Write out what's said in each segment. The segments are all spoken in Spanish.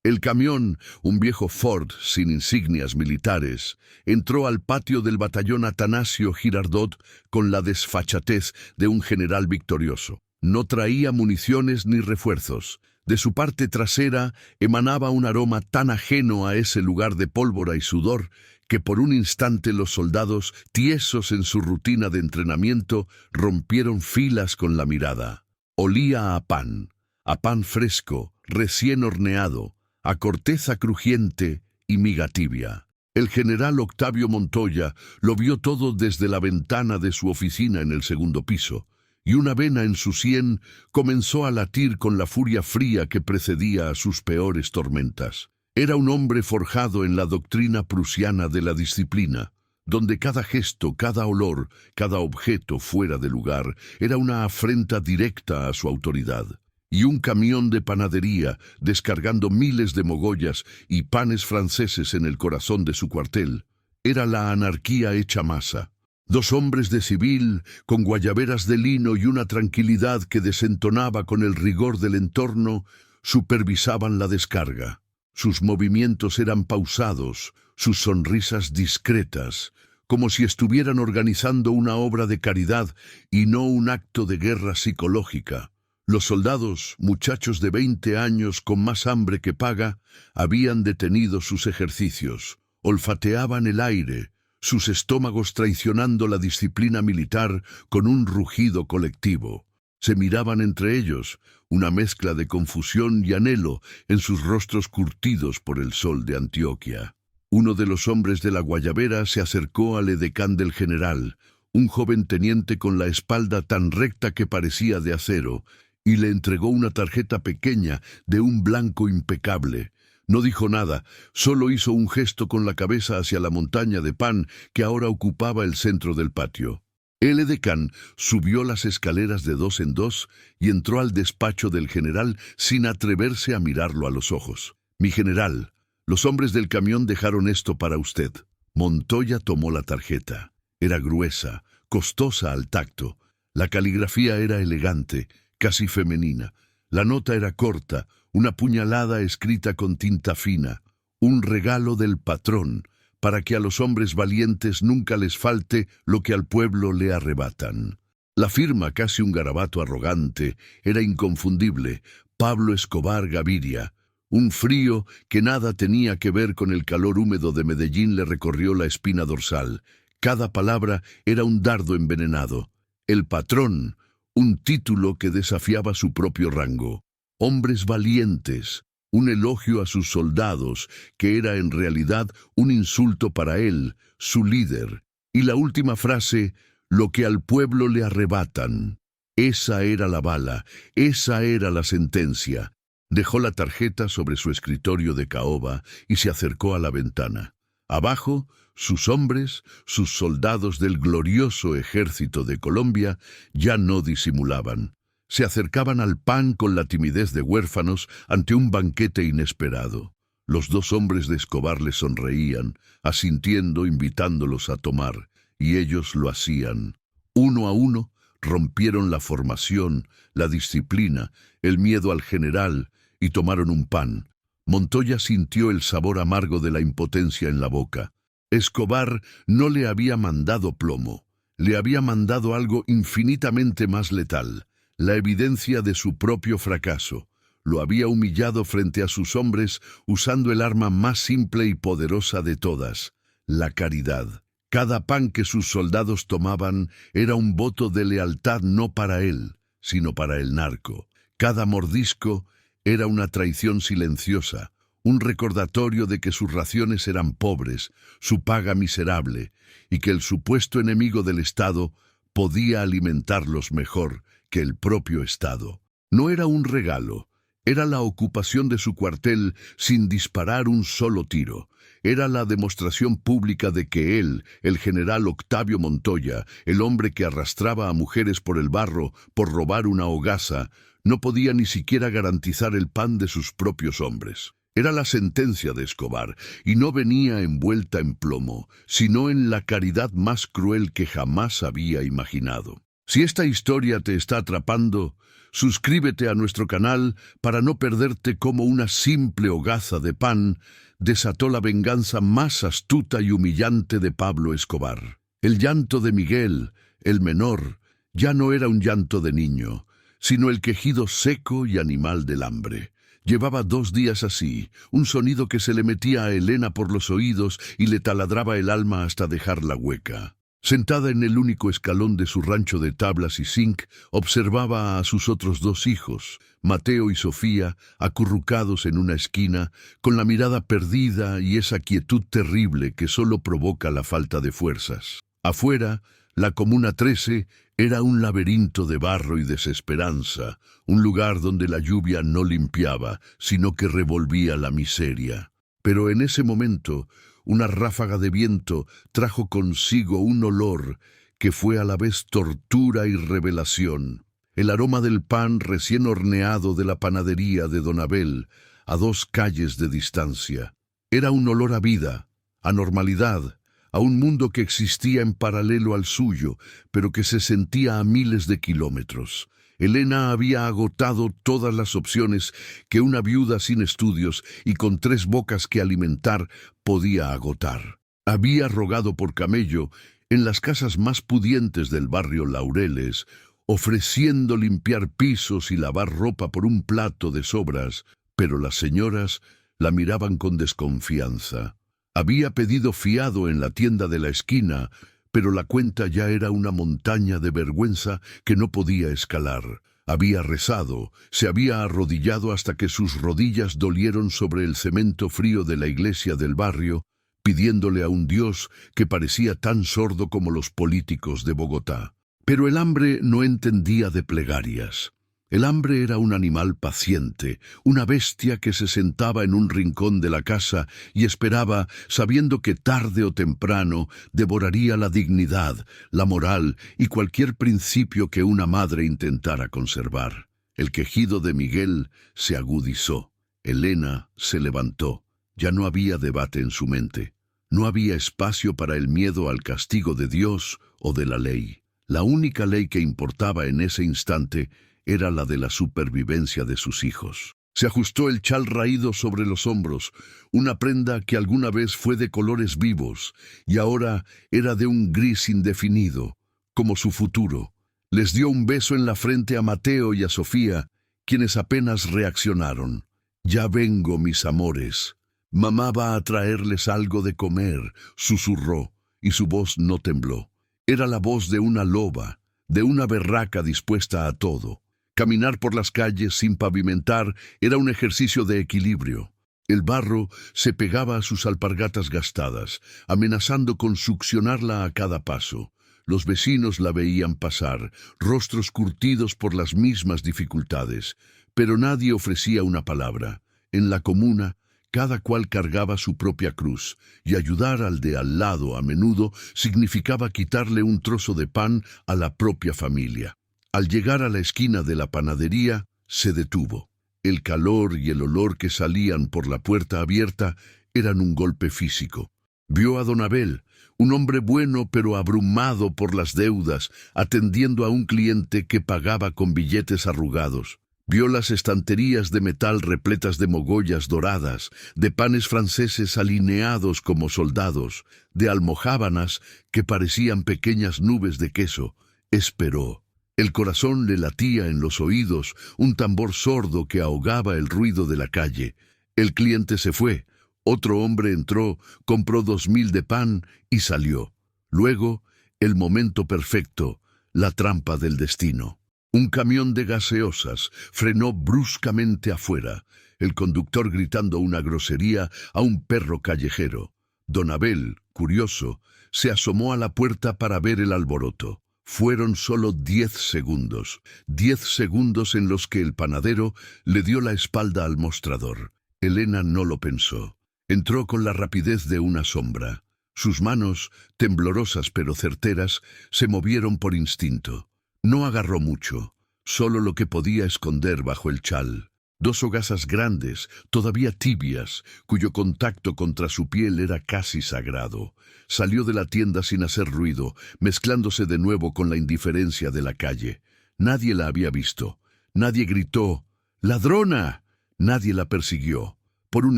El camión, un viejo Ford sin insignias militares, entró al patio del batallón Atanasio Girardot con la desfachatez de un general victorioso. No traía municiones ni refuerzos. De su parte trasera emanaba un aroma tan ajeno a ese lugar de pólvora y sudor que por un instante los soldados, tiesos en su rutina de entrenamiento, rompieron filas con la mirada. Olía a pan fresco, recién horneado, a corteza crujiente y miga tibia. El general Octavio Montoya lo vio todo desde la ventana de su oficina en el segundo piso, y una vena en su sien comenzó a latir con la furia fría que precedía a sus peores tormentas. Era un hombre forjado en la doctrina prusiana de la disciplina, donde cada gesto, cada olor, cada objeto fuera de lugar era una afrenta directa a su autoridad. Y un camión de panadería, descargando miles de mogollas y panes franceses en el corazón de su cuartel, era la anarquía hecha masa. Dos hombres de civil, con guayaberas de lino y una tranquilidad que desentonaba con el rigor del entorno, supervisaban la descarga. Sus movimientos eran pausados, sus sonrisas discretas, como si estuvieran organizando una obra de caridad y no un acto de guerra psicológica. Los soldados, muchachos de 20 años con más hambre que paga, habían detenido sus ejercicios, olfateaban el aire, sus estómagos traicionando la disciplina militar con un rugido colectivo. Se miraban entre ellos, una mezcla de confusión y anhelo en sus rostros curtidos por el sol de Antioquia. Uno de los hombres de la guayabera se acercó al edecán del general, un joven teniente con la espalda tan recta que parecía de acero, y le entregó una tarjeta pequeña de un blanco impecable. No dijo nada, solo hizo un gesto con la cabeza hacia la montaña de pan que ahora ocupaba el centro del patio. El edecán subió las escaleras de dos en dos y entró al despacho del general sin atreverse a mirarlo a los ojos. «Mi general, los hombres del camión dejaron esto para usted». Montoya tomó la tarjeta. Era gruesa, costosa al tacto. La caligrafía era elegante, casi femenina. La nota era corta, una puñalada escrita con tinta fina. Un regalo del patrón, para que a los hombres valientes nunca les falte lo que al pueblo le arrebatan. La firma, casi un garabato arrogante, era inconfundible: Pablo Escobar Gaviria. Un frío que nada tenía que ver con el calor húmedo de Medellín le recorrió la espina dorsal. Cada palabra era un dardo envenenado. El patrón, un título que desafiaba su propio rango. Hombres valientes, un elogio a sus soldados, que era en realidad un insulto para él, su líder. Y la última frase: lo que al pueblo le arrebatan. Esa era la bala, esa era la sentencia. Dejó la tarjeta sobre su escritorio de caoba y se acercó a la ventana. Abajo, sus hombres, sus soldados del glorioso ejército de Colombia, ya no disimulaban. Se acercaban al pan con la timidez de huérfanos ante un banquete inesperado. Los dos hombres de Escobar les sonreían, asintiendo, invitándolos a tomar, y ellos lo hacían. Uno a uno, rompieron la formación, la disciplina, el miedo al general, y tomaron un pan. Montoya sintió el sabor amargo de la impotencia en la boca. Escobar no le había mandado plomo, le había mandado algo infinitamente más letal, la evidencia de su propio fracaso. Lo había humillado frente a sus hombres usando el arma más simple y poderosa de todas, la caridad. Cada pan que sus soldados tomaban era un voto de lealtad no para él, sino para el narco. Cada mordisco era una traición silenciosa, un recordatorio de que sus raciones eran pobres, su paga miserable, y que el supuesto enemigo del Estado podía alimentarlos mejor que el propio Estado. No era un regalo, era la ocupación de su cuartel sin disparar un solo tiro. Era la demostración pública de que él, el general Octavio Montoya, el hombre que arrastraba a mujeres por el barro por robar una hogaza, no podía ni siquiera garantizar el pan de sus propios hombres. Era la sentencia de Escobar, y no venía envuelta en plomo, sino en la caridad más cruel que jamás había imaginado. Si esta historia te está atrapando, suscríbete a nuestro canal para no perderte cómo una simple hogaza de pan desató la venganza más astuta y humillante de Pablo Escobar. El llanto de Miguel, el menor, ya no era un llanto de niño, sino el quejido seco y animal del hambre. Llevaba 2 días así, un sonido que se le metía a Elena por los oídos y le taladraba el alma hasta dejarla hueca. Sentada en el único escalón de su rancho de tablas y zinc, observaba a sus otros 2 hijos, Mateo y Sofía, acurrucados en una esquina, con la mirada perdida y esa quietud terrible que solo provoca la falta de fuerzas. Afuera, la Comuna 13 era un laberinto de barro y desesperanza, un lugar donde la lluvia no limpiaba, sino que revolvía la miseria. Pero en ese momento, una ráfaga de viento trajo consigo un olor que fue a la vez tortura y revelación. El aroma del pan recién horneado de la panadería de Don Abel, a 2 calles de distancia. Era un olor a vida, a normalidad, a un mundo que existía en paralelo al suyo, pero que se sentía a miles de kilómetros. Elena había agotado todas las opciones que una viuda sin estudios y con 3 bocas que alimentar podía agotar. Había rogado por camello en las casas más pudientes del barrio Laureles, ofreciendo limpiar pisos y lavar ropa por un plato de sobras, pero las señoras la miraban con desconfianza. Había pedido fiado en la tienda de la esquina, pero la cuenta ya era una montaña de vergüenza que no podía escalar. Había rezado, se había arrodillado hasta que sus rodillas dolieron sobre el cemento frío de la iglesia del barrio, pidiéndole a un Dios que parecía tan sordo como los políticos de Bogotá. Pero el hambre no entendía de plegarias. El hambre era un animal paciente, una bestia que se sentaba en un rincón de la casa y esperaba, sabiendo que tarde o temprano devoraría la dignidad, la moral y cualquier principio que una madre intentara conservar. El quejido de Miguel se agudizó. Elena se levantó. Ya no había debate en su mente. No había espacio para el miedo al castigo de Dios o de la ley. La única ley que importaba en ese instante era la de la supervivencia de sus hijos. Se ajustó el chal raído sobre los hombros, una prenda que alguna vez fue de colores vivos y ahora era de un gris indefinido, como su futuro. Les dio un beso en la frente a Mateo y a Sofía, quienes apenas reaccionaron. «Ya vengo, mis amores. Mamá va a traerles algo de comer», susurró, y su voz no tembló. Era la voz de una loba, de una berraca dispuesta a todo. Caminar por las calles sin pavimentar era un ejercicio de equilibrio. El barro se pegaba a sus alpargatas gastadas, amenazando con succionarla a cada paso. Los vecinos la veían pasar, rostros curtidos por las mismas dificultades, pero nadie ofrecía una palabra. En la comuna, cada cual cargaba su propia cruz, y ayudar al de al lado a menudo significaba quitarle un trozo de pan a la propia familia. Al llegar a la esquina de la panadería, se detuvo. El calor y el olor que salían por la puerta abierta eran un golpe físico. Vio a Don Abel, un hombre bueno pero abrumado por las deudas, atendiendo a un cliente que pagaba con billetes arrugados. Vio las estanterías de metal repletas de mogollas doradas, de panes franceses alineados como soldados, de almojábanas que parecían pequeñas nubes de queso. Esperó. El corazón le latía en los oídos, un tambor sordo que ahogaba el ruido de la calle. El cliente se fue. Otro hombre entró, compró 2000 de pan y salió. Luego, el momento perfecto, la trampa del destino. Un camión de gaseosas frenó bruscamente afuera, el conductor gritando una grosería a un perro callejero. Don Abel, curioso, se asomó a la puerta para ver el alboroto. Fueron solo 10 segundos, 10 segundos en los que el panadero le dio la espalda al mostrador. Elena no lo pensó. Entró con la rapidez de una sombra. Sus manos, temblorosas pero certeras, se movieron por instinto. No agarró mucho, solo lo que podía esconder bajo el chal. 2 hogazas grandes, todavía tibias, cuyo contacto contra su piel era casi sagrado. Salió de la tienda sin hacer ruido, mezclándose de nuevo con la indiferencia de la calle. Nadie la había visto. Nadie gritó «¡Ladrona!». Nadie la persiguió. Por un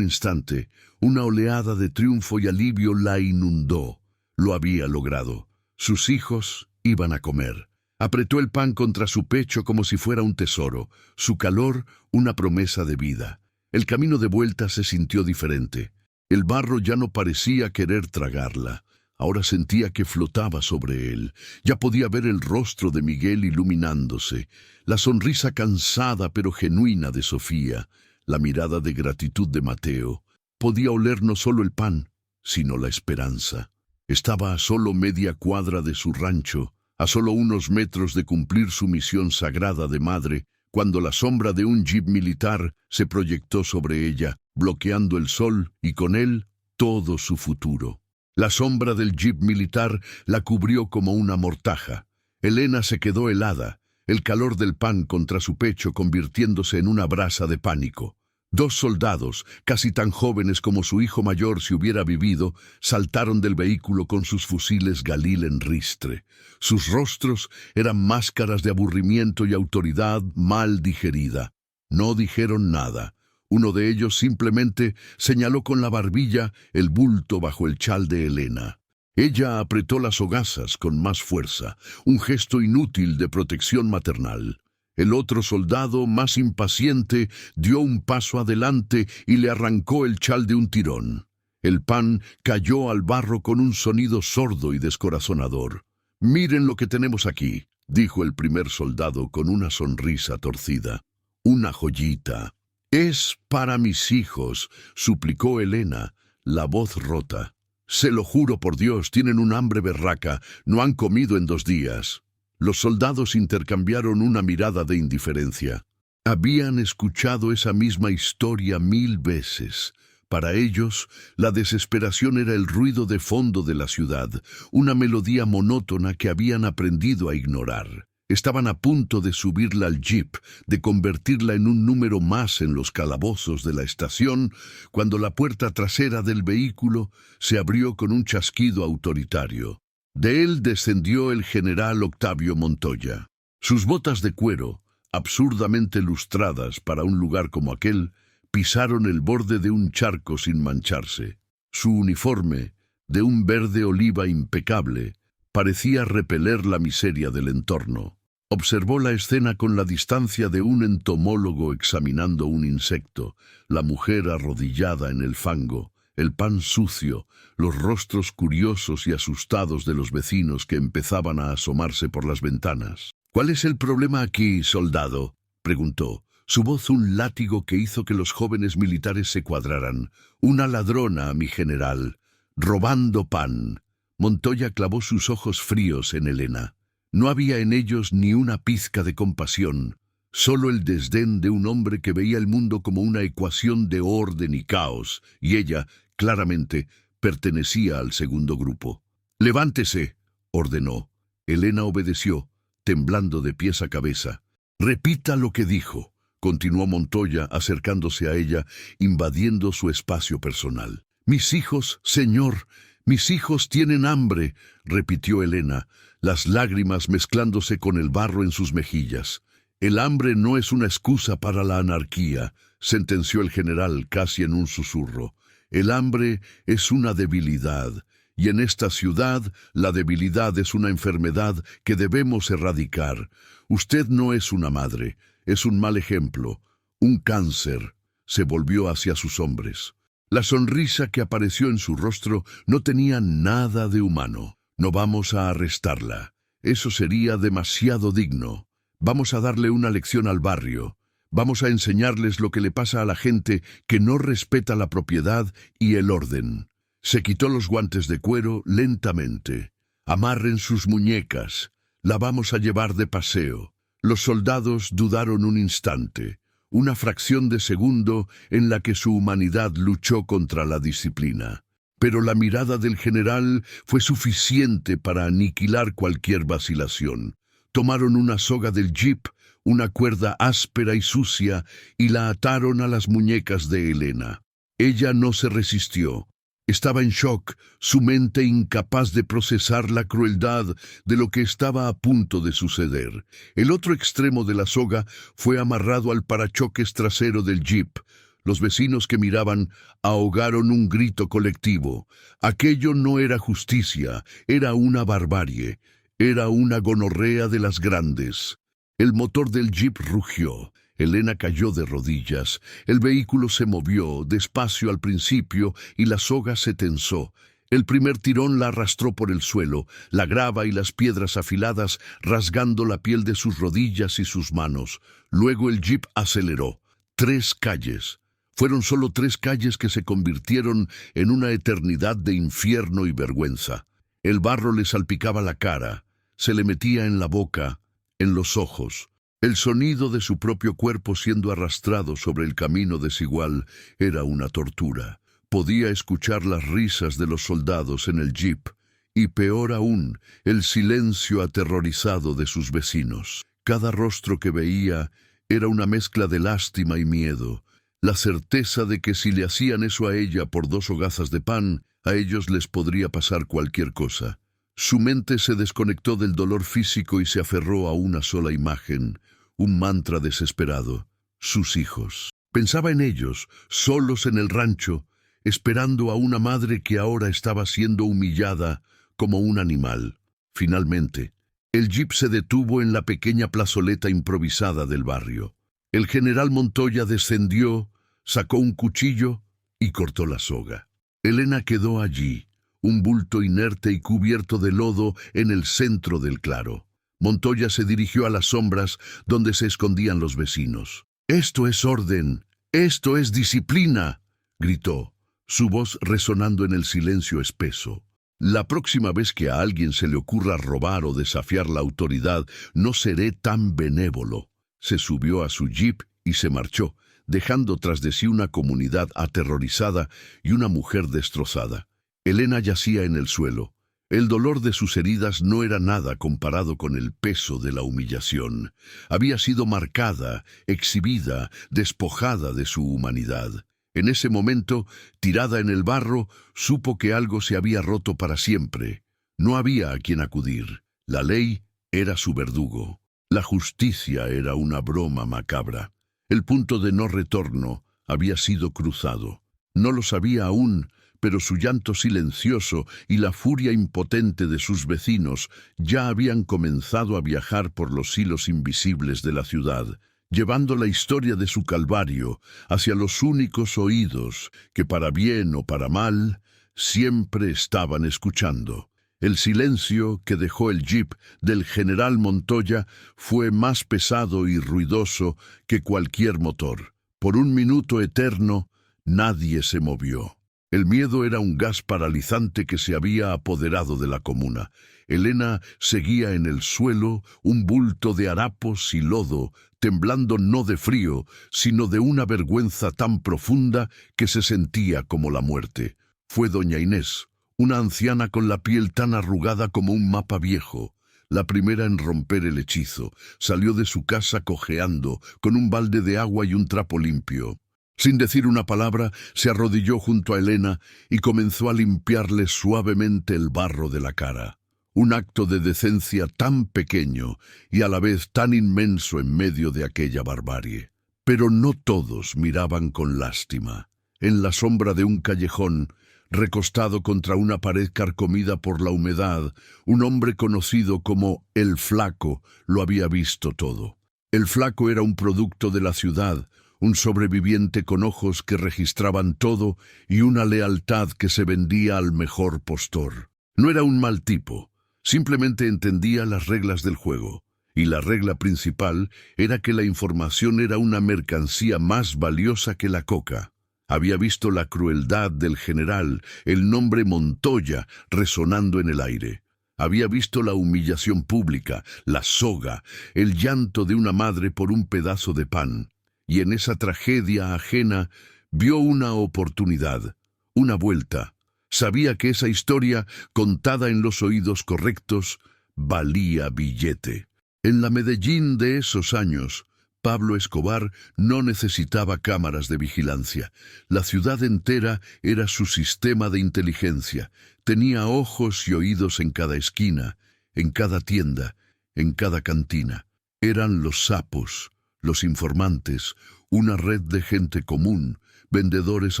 instante, una oleada de triunfo y alivio la inundó. Lo había logrado. Sus hijos iban a comer. Apretó el pan contra su pecho como si fuera un tesoro, su calor una promesa de vida. El camino de vuelta se sintió diferente. El barro ya no parecía querer tragarla. Ahora sentía que flotaba sobre él. Ya podía ver el rostro de Miguel iluminándose, la sonrisa cansada pero genuina de Sofía, la mirada de gratitud de Mateo. Podía oler no solo el pan, sino la esperanza. Estaba a solo media cuadra de su rancho, a solo unos metros de cumplir su misión sagrada de madre, cuando la sombra de un jeep militar se proyectó sobre ella, bloqueando el sol y con él todo su futuro. La sombra del jeep militar la cubrió como una mortaja. Elena se quedó helada, el calor del pan contra su pecho convirtiéndose en una brasa de pánico. 2 soldados, casi tan jóvenes como su hijo mayor si hubiera vivido, saltaron del vehículo con sus fusiles Galil en ristre. Sus rostros eran máscaras de aburrimiento y autoridad mal digerida. No dijeron nada. Uno de ellos simplemente señaló con la barbilla el bulto bajo el chal de Elena. Ella apretó las hogazas con más fuerza, un gesto inútil de protección maternal. El otro soldado, más impaciente, dio un paso adelante y le arrancó el chal de un tirón. El pan cayó al barro con un sonido sordo y descorazonador. «Miren lo que tenemos aquí», dijo el primer soldado con una sonrisa torcida. «Una joyita». «Es para mis hijos», suplicó Elena, la voz rota. «Se lo juro por Dios, tienen un hambre berraca, no han comido en 2 días». Los soldados intercambiaron una mirada de indiferencia. Habían escuchado esa misma historia 1000 veces. Para ellos, la desesperación era el ruido de fondo de la ciudad, una melodía monótona que habían aprendido a ignorar. Estaban a punto de subirla al jeep, de convertirla en un número más en los calabozos de la estación, cuando la puerta trasera del vehículo se abrió con un chasquido autoritario. De él descendió el general Octavio Montoya. Sus botas de cuero, absurdamente lustradas para un lugar como aquel, pisaron el borde de un charco sin mancharse. Su uniforme, de un verde oliva impecable, parecía repeler la miseria del entorno. Observó la escena con la distancia de un entomólogo examinando un insecto, la mujer arrodillada en el fango, el pan sucio, los rostros curiosos y asustados de los vecinos que empezaban a asomarse por las ventanas. «¿Cuál es el problema aquí, soldado?», preguntó. Su voz un látigo que hizo que los jóvenes militares se cuadraran. «Una ladrona, mi general, robando pan». Montoya clavó sus ojos fríos en Elena. No había en ellos ni una pizca de compasión, solo el desdén de un hombre que veía el mundo como una ecuación de orden y caos, y ella, claramente, pertenecía al segundo grupo. «Levántese», ordenó. Elena obedeció, temblando de pies a cabeza. «Repita lo que dijo», continuó Montoya, acercándose a ella, invadiendo su espacio personal. «Mis hijos, señor, mis hijos tienen hambre», repitió Elena, las lágrimas mezclándose con el barro en sus mejillas. «El hambre no es una excusa para la anarquía», sentenció el general casi en un susurro. «El hambre es una debilidad, y en esta ciudad la debilidad es una enfermedad que debemos erradicar. Usted no es una madre, es un mal ejemplo, un cáncer». Se volvió hacia sus hombres. La sonrisa que apareció en su rostro no tenía nada de humano. «No vamos a arrestarla. Eso sería demasiado digno. Vamos a darle una lección al barrio. Vamos a enseñarles lo que le pasa a la gente que no respeta la propiedad y el orden». Se quitó los guantes de cuero lentamente. «Amarren sus muñecas. La vamos a llevar de paseo». Los soldados dudaron un instante, una fracción de segundo en la que su humanidad luchó contra la disciplina. Pero la mirada del general fue suficiente para aniquilar cualquier vacilación. Tomaron una soga del jeep, una cuerda áspera y sucia, y la ataron a las muñecas de Elena. Ella no se resistió. Estaba en shock, su mente incapaz de procesar la crueldad de lo que estaba a punto de suceder. El otro extremo de la soga fue amarrado al parachoques trasero del jeep. Los vecinos que miraban ahogaron un grito colectivo. Aquello no era justicia, era una barbarie, era una gonorrea de las grandes. El motor del jeep rugió. Elena cayó de rodillas. El vehículo se movió, despacio al principio, y la soga se tensó. El primer tirón la arrastró por el suelo, la grava y las piedras afiladas rasgando la piel de sus rodillas y sus manos. Luego el jeep aceleró. 3 calles. Fueron solo 3 calles que se convirtieron en una eternidad de infierno y vergüenza. El barro le salpicaba la cara, se le metía en la boca, en los ojos. El sonido de su propio cuerpo siendo arrastrado sobre el camino desigual era una tortura. Podía escuchar las risas de los soldados en el jeep y, peor aún, el silencio aterrorizado de sus vecinos. Cada rostro que veía era una mezcla de lástima y miedo, la certeza de que si le hacían eso a ella por 2 hogazas de pan, a ellos les podría pasar cualquier cosa. Su mente se desconectó del dolor físico y se aferró a una sola imagen, un mantra desesperado: sus hijos. Pensaba en ellos, solos en el rancho, esperando a una madre que ahora estaba siendo humillada como un animal. Finalmente, el jeep se detuvo en la pequeña plazoleta improvisada del barrio. El general Montoya descendió, sacó un cuchillo y cortó la soga. Elena quedó allí, un bulto inerte y cubierto de lodo en el centro del claro. Montoya se dirigió a las sombras donde se escondían los vecinos. «Esto es orden, esto es disciplina», gritó, su voz resonando en el silencio espeso. «La próxima vez que a alguien se le ocurra robar o desafiar la autoridad, no seré tan benévolo». Se subió a su jeep y se marchó, dejando tras de sí una comunidad aterrorizada y una mujer destrozada. Elena yacía en el suelo. El dolor de sus heridas no era nada comparado con el peso de la humillación. Había sido marcada, exhibida, despojada de su humanidad. En ese momento, tirada en el barro, supo que algo se había roto para siempre. No había a quien acudir. La ley era su verdugo. La justicia era una broma macabra. El punto de no retorno había sido cruzado. No lo sabía aún, pero su llanto silencioso y la furia impotente de sus vecinos ya habían comenzado a viajar por los hilos invisibles de la ciudad, llevando la historia de su calvario hacia los únicos oídos que, para bien o para mal, siempre estaban escuchando. El silencio que dejó el jeep del general Montoya fue más pesado y ruidoso que cualquier motor. Por un minuto eterno, nadie se movió. El miedo era un gas paralizante que se había apoderado de la comuna. Elena seguía en el suelo, un bulto de harapos y lodo, temblando no de frío, sino de una vergüenza tan profunda que se sentía como la muerte. Fue doña Inés, una anciana con la piel tan arrugada como un mapa viejo, la primera en romper el hechizo. Salió de su casa cojeando, con un balde de agua y un trapo limpio. Sin decir una palabra, se arrodilló junto a Elena y comenzó a limpiarle suavemente el barro de la cara. Un acto de decencia tan pequeño y a la vez tan inmenso en medio de aquella barbarie. Pero no todos miraban con lástima. En la sombra de un callejón, recostado contra una pared carcomida por la humedad, un hombre conocido como el Flaco lo había visto todo. El Flaco era un producto de la ciudad, un sobreviviente con ojos que registraban todo y una lealtad que se vendía al mejor postor. No era un mal tipo, simplemente entendía las reglas del juego, y la regla principal era que la información era una mercancía más valiosa que la coca. Había visto la crueldad del general, el nombre Montoya resonando en el aire. Había visto la humillación pública, la soga, el llanto de una madre por un pedazo de pan. Y en esa tragedia ajena vio una oportunidad, una vuelta. Sabía que esa historia, contada en los oídos correctos, valía billete. En la Medellín de esos años, Pablo Escobar no necesitaba cámaras de vigilancia. La ciudad entera era su sistema de inteligencia. Tenía ojos y oídos en cada esquina, en cada tienda, en cada cantina. Eran los sapos, los informantes, una red de gente común, vendedores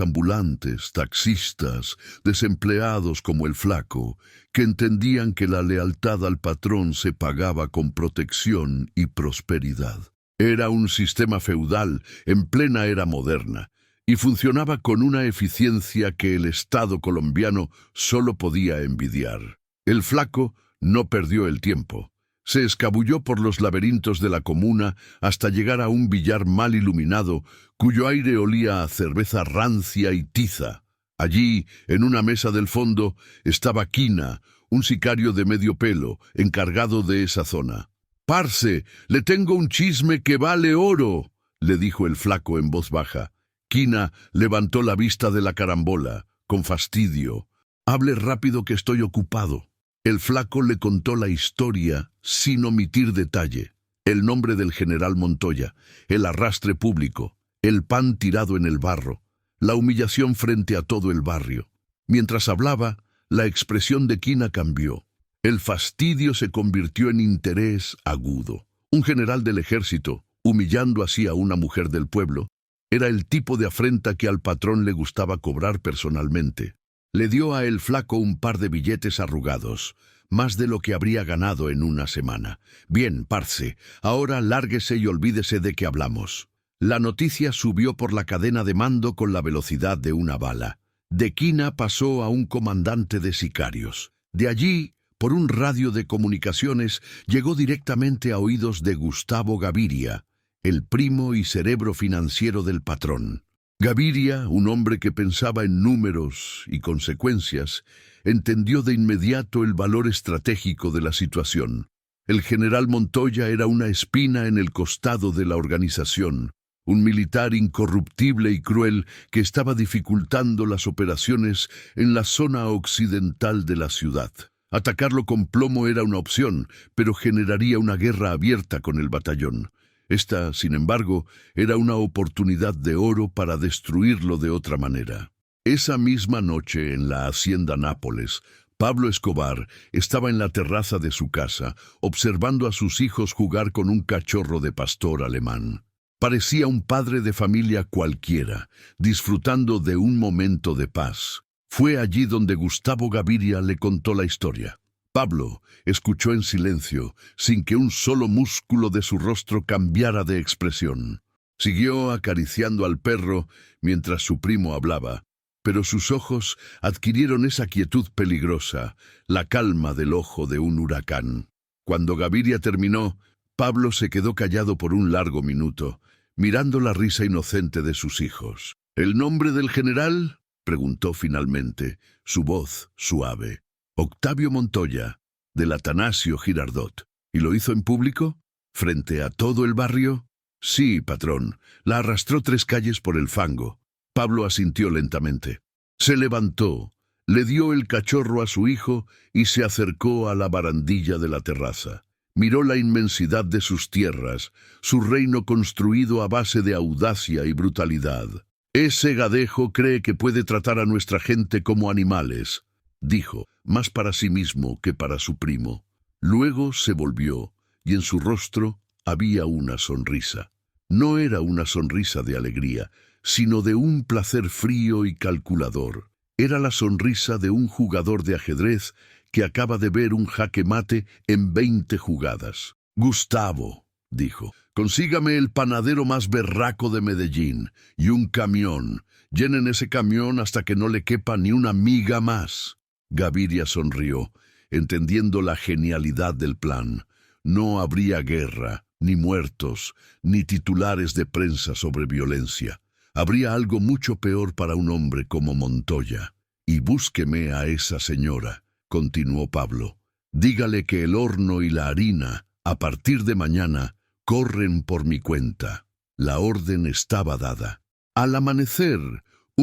ambulantes, taxistas, desempleados como el Flaco, que entendían que la lealtad al patrón se pagaba con protección y prosperidad. Era un sistema feudal en plena era moderna y funcionaba con una eficiencia que el Estado colombiano solo podía envidiar. El Flaco no perdió el tiempo. Se escabulló por los laberintos de la comuna hasta llegar a un billar mal iluminado, cuyo aire olía a cerveza rancia y tiza. Allí, en una mesa del fondo, estaba Quina, un sicario de medio pelo, encargado de esa zona. «Parce, le tengo un chisme que vale oro», le dijo el Flaco en voz baja. Quina levantó la vista de la carambola, con fastidio. «Hable rápido que estoy ocupado». El Flaco le contó la historia sin omitir detalle. El nombre del general Montoya, el arrastre público, el pan tirado en el barro, la humillación frente a todo el barrio. Mientras hablaba, la expresión de Quina cambió. El fastidio se convirtió en interés agudo. Un general del ejército, humillando así a una mujer del pueblo, era el tipo de afrenta que al patrón le gustaba cobrar personalmente. Le dio a el Flaco un par de billetes arrugados, más de lo que habría ganado en una semana. «Bien, parce, ahora lárguese y olvídese de que hablamos». La noticia subió por la cadena de mando con la velocidad de una bala. De Quina pasó a un comandante de sicarios. De allí, por un radio de comunicaciones, llegó directamente a oídos de Gustavo Gaviria, el primo y cerebro financiero del patrón. Gaviria, un hombre que pensaba en números y consecuencias, entendió de inmediato el valor estratégico de la situación. El general Montoya era una espina en el costado de la organización, un militar incorruptible y cruel que estaba dificultando las operaciones en la zona occidental de la ciudad. Atacarlo con plomo era una opción, pero generaría una guerra abierta con el batallón. Esta, sin embargo, era una oportunidad de oro para destruirlo de otra manera. Esa misma noche, en la hacienda Nápoles, Pablo Escobar estaba en la terraza de su casa, observando a sus hijos jugar con un cachorro de pastor alemán. Parecía un padre de familia cualquiera, disfrutando de un momento de paz. Fue allí donde Gustavo Gaviria le contó la historia. Pablo escuchó en silencio, sin que un solo músculo de su rostro cambiara de expresión. Siguió acariciando al perro mientras su primo hablaba, pero sus ojos adquirieron esa quietud peligrosa, la calma del ojo de un huracán. Cuando Gaviria terminó, Pablo se quedó callado por un largo minuto, mirando la risa inocente de sus hijos. «¿El nombre del general?», preguntó finalmente, su voz suave. «Octavio Montoya, del Atanasio Girardot». «¿Y lo hizo en público? ¿Frente a todo el barrio?» «Sí, patrón. La arrastró 3 calles por el fango». Pablo asintió lentamente. Se levantó, le dio el cachorro a su hijo y se acercó a la barandilla de la terraza. Miró la inmensidad de sus tierras, su reino construido a base de audacia y brutalidad. «Ese gadejo cree que puede tratar a nuestra gente como animales», dijo, más para sí mismo que para su primo. Luego se volvió, y en su rostro había una sonrisa. No era una sonrisa de alegría, sino de un placer frío y calculador. Era la sonrisa de un jugador de ajedrez que acaba de ver un jaque mate en 20 jugadas. «Gustavo», dijo, «consígame el panadero más berraco de Medellín y un camión. Llenen ese camión hasta que no le quepa ni una miga más». Gaviria sonrió, entendiendo la genialidad del plan. No habría guerra, ni muertos, ni titulares de prensa sobre violencia. Habría algo mucho peor para un hombre como Montoya. «Y búsqueme a esa señora», continuó Pablo. «Dígale que el horno y la harina, a partir de mañana, corren por mi cuenta». La orden estaba dada. Al amanecer,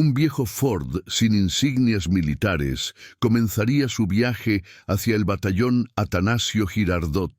Un viejo Ford sin insignias militares comenzaría su viaje hacia el batallón Atanasio Girardot,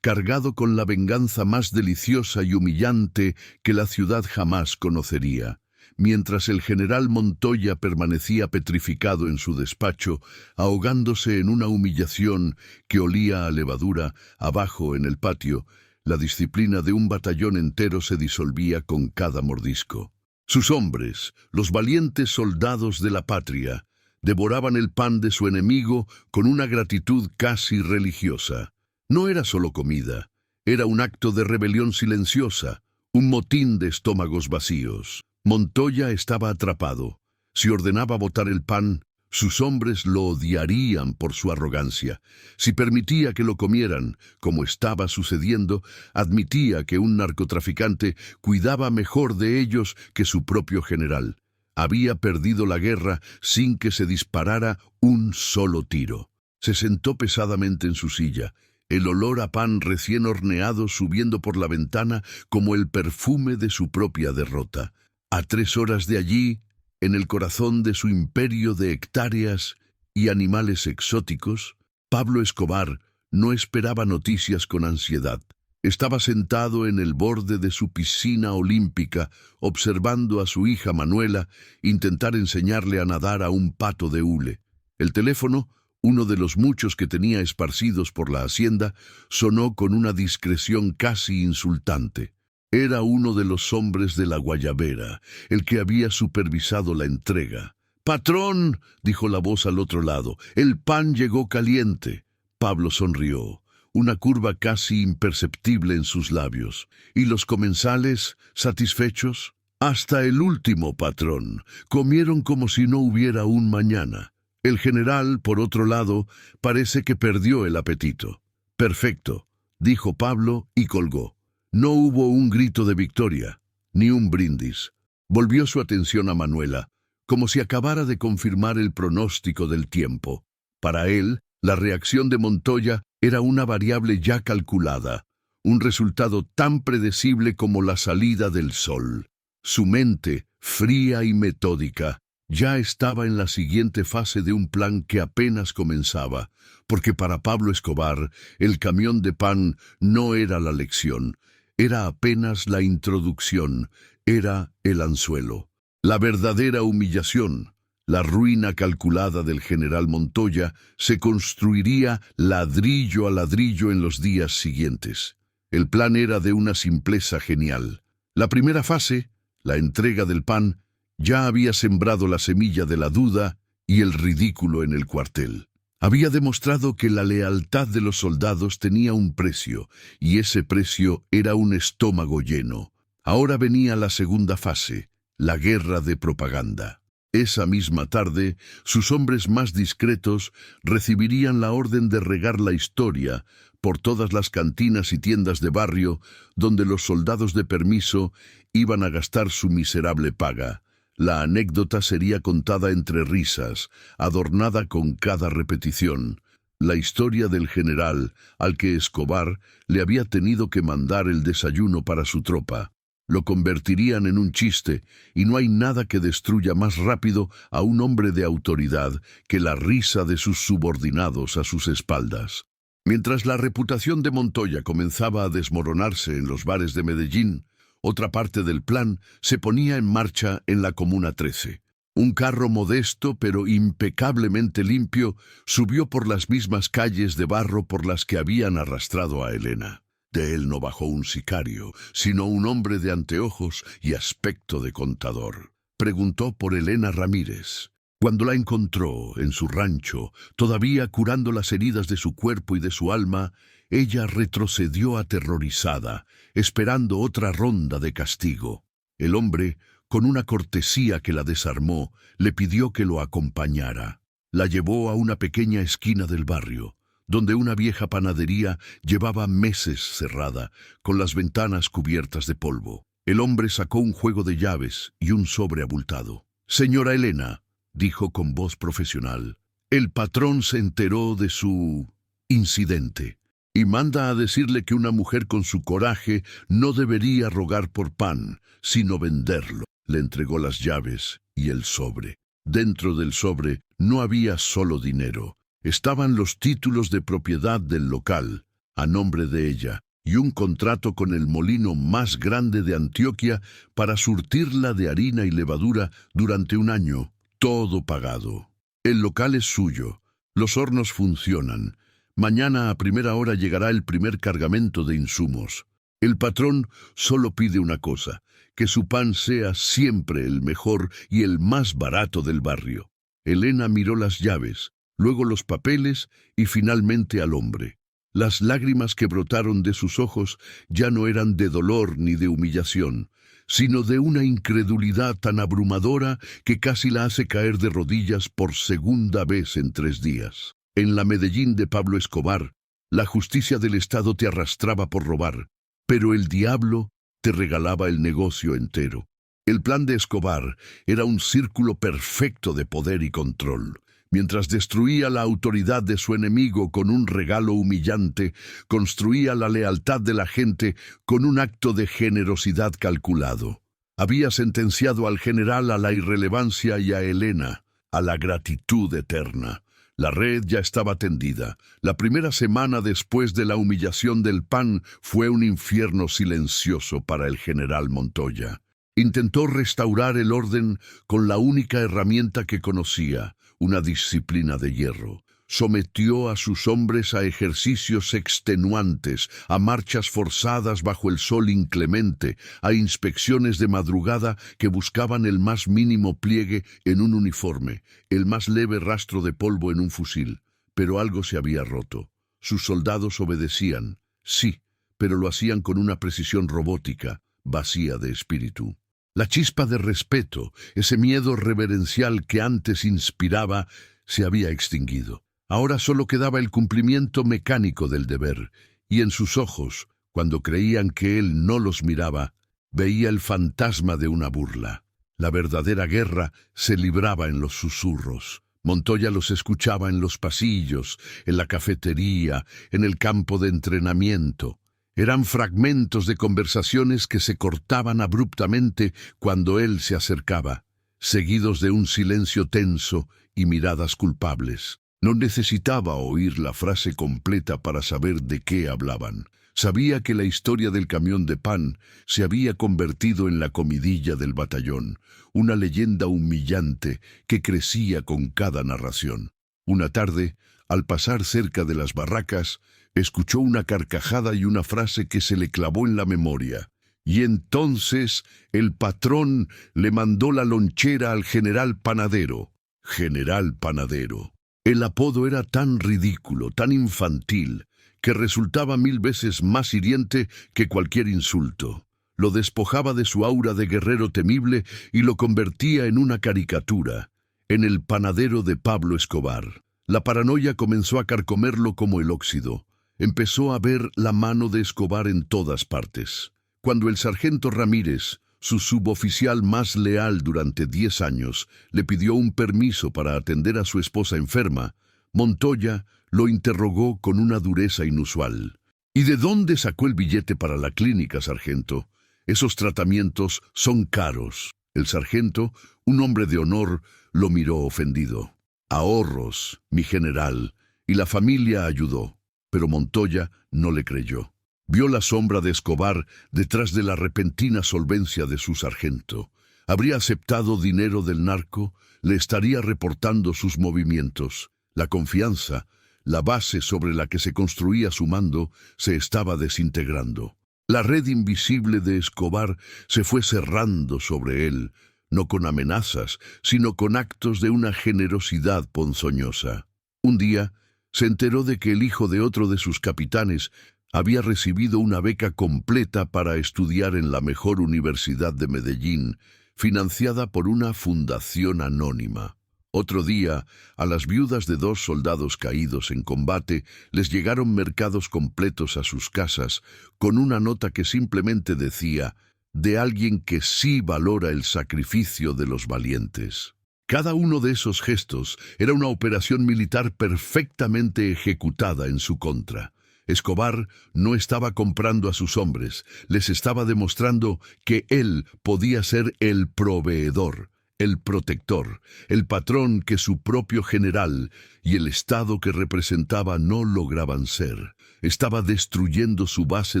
cargado con la venganza más deliciosa y humillante que la ciudad jamás conocería. Mientras el general Montoya permanecía petrificado en su despacho, ahogándose en una humillación que olía a levadura, abajo en el patio, la disciplina de un batallón entero se disolvía con cada mordisco. Sus hombres, los valientes soldados de la patria, devoraban el pan de su enemigo con una gratitud casi religiosa. No era solo comida, era un acto de rebelión silenciosa, un motín de estómagos vacíos. Montoya estaba atrapado. Si ordenaba botar el pan, sus hombres lo odiarían por su arrogancia. Si permitía que lo comieran, como estaba sucediendo, admitía que un narcotraficante cuidaba mejor de ellos que su propio general. Había perdido la guerra sin que se disparara un solo tiro. Se sentó pesadamente en su silla, el olor a pan recién horneado subiendo por la ventana como el perfume de su propia derrota. A 3 horas de allí, en el corazón de su imperio de hectáreas y animales exóticos, Pablo Escobar no esperaba noticias con ansiedad. Estaba sentado en el borde de su piscina olímpica, observando a su hija Manuela intentar enseñarle a nadar a un pato de hule. El teléfono, uno de los muchos que tenía esparcidos por la hacienda, sonó con una discreción casi insultante. Era uno de los hombres de la guayabera, el que había supervisado la entrega. «Patrón», dijo la voz al otro lado, «el pan llegó caliente». Pablo sonrió, una curva casi imperceptible en sus labios. ¿Y los comensales, satisfechos? «Hasta el último, patrón. Comieron como si no hubiera un mañana». El general, por otro lado, parece que perdió el apetito. «Perfecto», dijo Pablo y colgó. No hubo un grito de victoria, ni un brindis. Volvió su atención a Manuela, como si acabara de confirmar el pronóstico del tiempo. Para él, la reacción de Montoya era una variable ya calculada, un resultado tan predecible como la salida del sol. Su mente, fría y metódica, ya estaba en la siguiente fase de un plan que apenas comenzaba, porque para Pablo Escobar, el camión de pan no era la lección. Era apenas la introducción, era el anzuelo. La verdadera humillación, la ruina calculada del general Montoya, se construiría ladrillo a ladrillo en los días siguientes. El plan era de una simpleza genial. La primera fase, la entrega del pan, ya había sembrado la semilla de la duda y el ridículo en el cuartel. Había demostrado que la lealtad de los soldados tenía un precio, y ese precio era un estómago lleno. Ahora venía la segunda fase, la guerra de propaganda. Esa misma tarde, sus hombres más discretos recibirían la orden de regar la historia por todas las cantinas y tiendas de barrio donde los soldados de permiso iban a gastar su miserable paga. La anécdota sería contada entre risas, adornada con cada repetición. La historia del general, al que Escobar le había tenido que mandar el desayuno para su tropa. Lo convertirían en un chiste, y no hay nada que destruya más rápido a un hombre de autoridad que la risa de sus subordinados a sus espaldas. Mientras la reputación de Montoya comenzaba a desmoronarse en los bares de Medellín, otra parte del plan se ponía en marcha en la Comuna 13. Un carro modesto pero impecablemente limpio subió por las mismas calles de barro por las que habían arrastrado a Elena. De él no bajó un sicario, sino un hombre de anteojos y aspecto de contador. Preguntó por Elena Ramírez. Cuando la encontró en su rancho, todavía curando las heridas de su cuerpo y de su alma, ella retrocedió aterrorizada, esperando otra ronda de castigo. El hombre, con una cortesía que la desarmó, le pidió que lo acompañara. La llevó a una pequeña esquina del barrio, donde una vieja panadería llevaba meses cerrada, con las ventanas cubiertas de polvo. El hombre sacó un juego de llaves y un sobre abultado. «Señora Elena», dijo con voz profesional, «el patrón se enteró de su incidente y manda a decirle que una mujer con su coraje no debería rogar por pan, sino venderlo». Le entregó las llaves y el sobre. Dentro del sobre no había solo dinero. Estaban los títulos de propiedad del local, a nombre de ella, y un contrato con el molino más grande de Antioquia para surtirla de harina y levadura durante un año, todo pagado. El local es suyo, los hornos funcionan. Mañana a primera hora llegará el primer cargamento de insumos. El patrón solo pide una cosa, que su pan sea siempre el mejor y el más barato del barrio. Elena miró las llaves, luego los papeles y finalmente al hombre. Las lágrimas que brotaron de sus ojos ya no eran de dolor ni de humillación, sino de una incredulidad tan abrumadora que casi la hace caer de rodillas por segunda vez en 3 días. En la Medellín de Pablo Escobar, la justicia del Estado te arrastraba por robar, pero el diablo te regalaba el negocio entero. El plan de Escobar era un círculo perfecto de poder y control. Mientras destruía la autoridad de su enemigo con un regalo humillante, construía la lealtad de la gente con un acto de generosidad calculado. Había sentenciado al general a la irrelevancia y a Elena a la gratitud eterna. La red ya estaba tendida. La primera semana después de la humillación del pan fue un infierno silencioso para el general Montoya. Intentó restaurar el orden con la única herramienta que conocía, una disciplina de hierro. Sometió a sus hombres a ejercicios extenuantes, a marchas forzadas bajo el sol inclemente, a inspecciones de madrugada que buscaban el más mínimo pliegue en un uniforme, el más leve rastro de polvo en un fusil. Pero algo se había roto. Sus soldados obedecían, sí, pero lo hacían con una precisión robótica, vacía de espíritu. La chispa de respeto, ese miedo reverencial que antes inspiraba, se había extinguido. Ahora solo quedaba el cumplimiento mecánico del deber, y en sus ojos, cuando creían que él no los miraba, veía el fantasma de una burla. La verdadera guerra se libraba en los susurros. Montoya los escuchaba en los pasillos, en la cafetería, en el campo de entrenamiento. Eran fragmentos de conversaciones que se cortaban abruptamente cuando él se acercaba, seguidos de un silencio tenso y miradas culpables. No necesitaba oír la frase completa para saber de qué hablaban. Sabía que la historia del camión de pan se había convertido en la comidilla del batallón, una leyenda humillante que crecía con cada narración. Una tarde, al pasar cerca de las barracas, escuchó una carcajada y una frase que se le clavó en la memoria. Y entonces el patrón le mandó la lonchera al general Panadero. General Panadero. El apodo era tan ridículo, tan infantil, que resultaba 1000 veces más hiriente que cualquier insulto. Lo despojaba de su aura de guerrero temible y lo convertía en una caricatura, en el panadero de Pablo Escobar. La paranoia comenzó a carcomerlo como el óxido. Empezó a ver la mano de Escobar en todas partes. Cuando el sargento Ramírez, su suboficial más leal durante 10 años, le pidió un permiso para atender a su esposa enferma, Montoya lo interrogó con una dureza inusual. ¿Y de dónde sacó el billete para la clínica, sargento? Esos tratamientos son caros. El sargento, un hombre de honor, lo miró ofendido. Ahorros, mi general, y la familia ayudó. Pero Montoya no le creyó. Vio la sombra de Escobar detrás de la repentina solvencia de su sargento. ¿Habría aceptado dinero del narco? ¿Le estaría reportando sus movimientos? La confianza, la base sobre la que se construía su mando, se estaba desintegrando. La red invisible de Escobar se fue cerrando sobre él, no con amenazas, sino con actos de una generosidad ponzoñosa. Un día, se enteró de que el hijo de otro de sus capitanes había recibido una beca completa para estudiar en la mejor universidad de Medellín, financiada por una fundación anónima. Otro día, a las viudas de 2 soldados caídos en combate, les llegaron mercados completos a sus casas, con una nota que simplemente decía, de alguien que sí valora el sacrificio de los valientes. Cada uno de esos gestos era una operación militar perfectamente ejecutada en su contra. Escobar no estaba comprando a sus hombres, les estaba demostrando que él podía ser el proveedor, el protector, el patrón que su propio general y el Estado que representaba no lograban ser. Estaba destruyendo su base